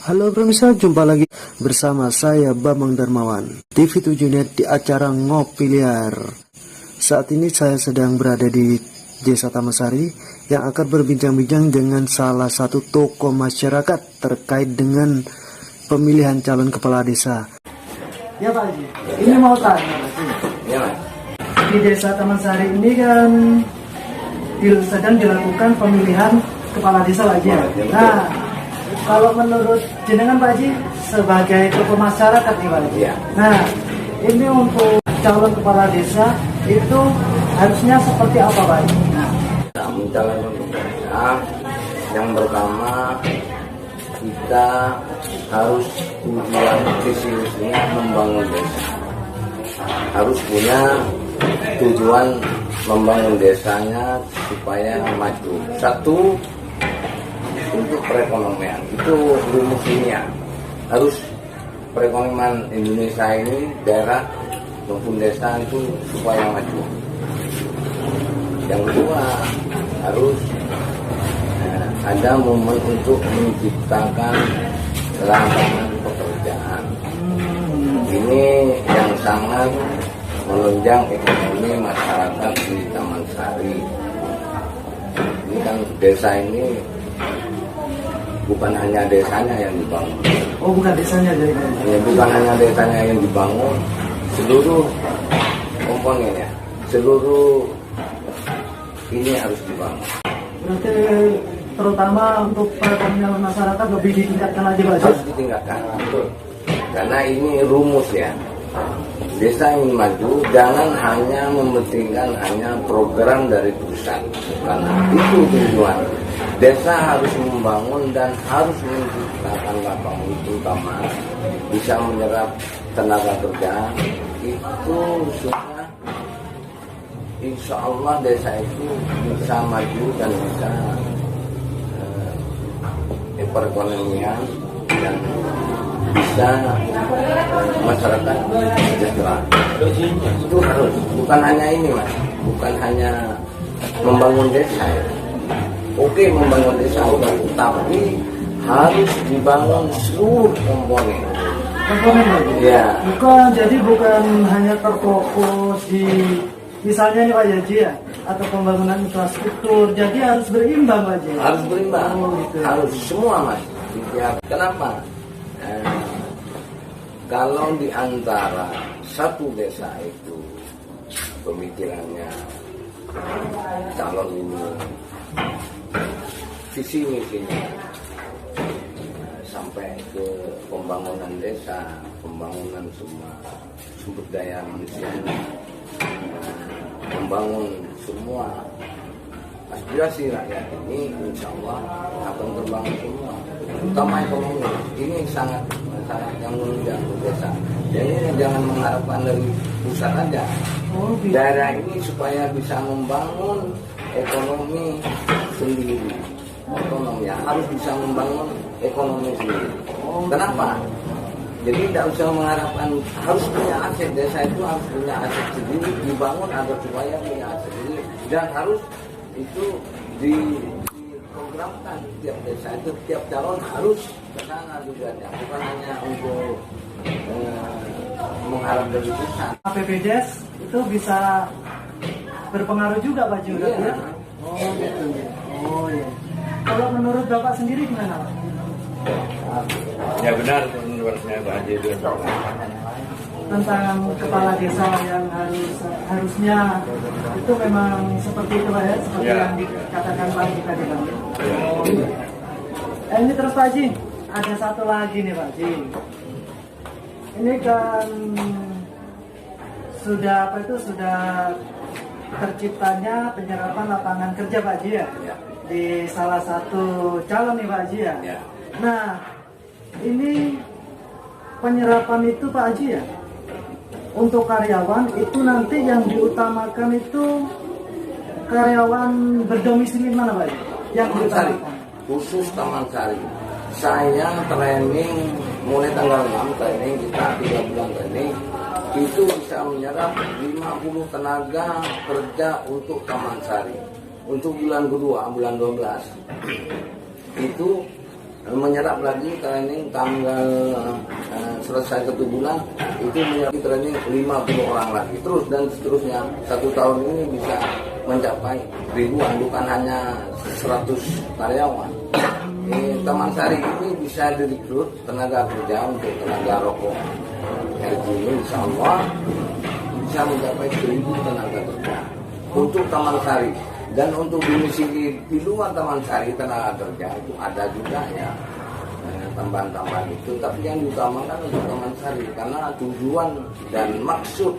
Halo pemirsa, jumpa lagi bersama saya Bambang Darmawan TV7net di acara Ngopi Liar. Saat ini saya sedang berada di Desa Taman-Sari yang akan berbincang-bincang dengan salah satu tokoh masyarakat terkait dengan pemilihan calon kepala desa. Ya Pak Haji, ini mau tanya Pak Haji. Ya Mas. Di Desa Taman-Sari ini kan sedang dilakukan pemilihan kepala desa Pak Haji. Nah, kalau menurut jenengan Pak Haji sebagai tokoh masyarakat nih Pak Haji. Ya. Nah, ini untuk calon kepala desa itu harusnya seperti apa Pak Haji? Nah, Mencalonkan kepala desa, yang pertama kita harus tujuan visi misinya membangun desa. Harus punya tujuan membangun desanya supaya maju. Satu, untuk perekonomian, itu rumusnya harus perekonomian Indonesia ini daerah maupun desa itu supaya maju. Yang kedua, harus ada momen untuk menciptakan lapangan pekerjaan. Ini yang sangat menunjang ekonomi masyarakat di Taman Sari. Ini kan desa ini bukan hanya desanya yang dibangun. oh bukan desanya jadi. Ya, bukan hanya desanya yang dibangun, seluruh komponennya, seluruh ini harus dibangun. Berarti terutama untuk perekonomian masyarakat lebih ditingkatkan lagi Pak Haji. Harus ditingkatkan, betul. Karena ini rumus ya. Desa ingin maju, jangan hanya mementingkan hanya program dari pusat, karena itu tujuan. Desa harus membangun dan harus menciptakan lapangan, terutama bisa menyerap tenaga kerja. Itu sudah, insya Allah desa itu bisa maju dan bisa perekonomian dan bisa masyarakat sejahtera. Itu harus, bukan hanya ini Mas, bukan hanya membangun desa ya. Oke, membangun desa, tapi harus dibangun seluruh komponen. Komponen lagi? Ya. Bukan hanya terfokus di misalnya nih Pak Haji ya, atau pembangunan infrastruktur. Jadi harus berimbang Pak Haji. Harus berimbang, gitu. harus semua Mas. Kenapa? Kalau di antara satu desa itu pemikirannya calon ini visi misinya sampai ke pembangunan desa, pembangunan semua sumber daya manusia, membangun semua aspirasi rakyat ini, insya Allah akan terbangun semua, terutama ekonomi. Ini sangat yang menunjang desa. Jadi jangan mengharapkan dari pusat aja. Gitu. Daerah ini supaya bisa membangun ekonomi sendiri. Ekonomi harus bisa membangun ekonomi sendiri. Kenapa? Jadi tidak usah mengharapkan harus punya aset. Desa itu harus punya aset sendiri, dibangun agar supaya punya aset sendiri, dan harus itu diprogramkan tiap desa itu, tiap calon harus ke sana tujuannya, bukan hanya untuk mengharap dari pusat. APBDes itu bisa berpengaruh juga Pak Haji. Iya. Ya? Oh gitu. Oh iya. Kalau menurut Bapak sendiri gimana Pak? Ya benar, menurut saya Pak Haji itu Tentang kepala desa yang harusnya itu memang seperti itu Pak ya, seperti Ya. yang dikatakan Pak Haji tadi Pak. Ya. Oh, iya. Ini terus Pak Haji, ada satu lagi nih Pak Haji. Ini kan sudah terciptanya penyerapan lapangan kerja Pak Haji ya, Ya. di salah satu calon nih Pak Haji ya. Ya. Nah, ini penyerapan itu Pak Haji ya, untuk karyawan itu nanti yang diutamakan itu karyawan berdomisili mana Pak Haji? Yang Taman Sari, diutamakan. khusus Taman Sari. Saya training mulai tanggal 6 training, kita 3 bulan training, itu bisa menyerap 50 tenaga kerja untuk Taman Sari. Untuk bulan kedua, bulan 12 itu menyerap lagi training tanggal selesai 1 bulan itu menyerap training 50 orang lagi, terus dan seterusnya. 1 tahun ini bisa mencapai ribuan, bukan hanya 100 karyawan. Taman Sari ini bisa direkrut tenaga kerja untuk tenaga rokok RG ini, insya Allah bisa mencapai 1.000 tenaga kerja untuk Taman Sari. Dan untuk domisili di luar Taman Sari tenaga kerja itu ada juga ya, tambahan-tambahan itu, tapi yang diutamakan untuk Taman Sari karena tujuan dan maksud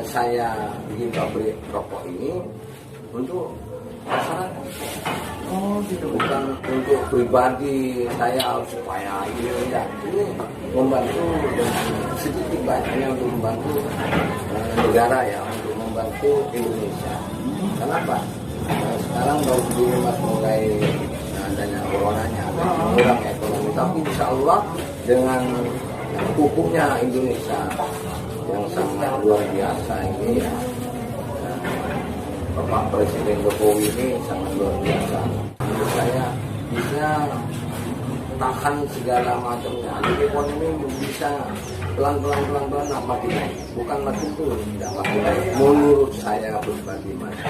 saya bikin pabrik rokok ini untuk masyarakat. Bukan untuk pribadi saya supaya ini membantu dengan sedikit banyaknya untuk membantu negara ya, untuk membantu Indonesia. Kenapa? Sekarang baru begini mas mulai adanya coronanya, ada kurang ekonomi, tapi insya Allah dengan hukumnya Indonesia yang sangat luar biasa ini ya, Bapak Presiden Jokowi ini sangat luar biasa. Menurut saya bisa tahan segala macamnya. Jadi ekonomi bisa pelan-pelan makin naik, bukan makin turun, tidak makin naik. Menurut saya pribadi mas.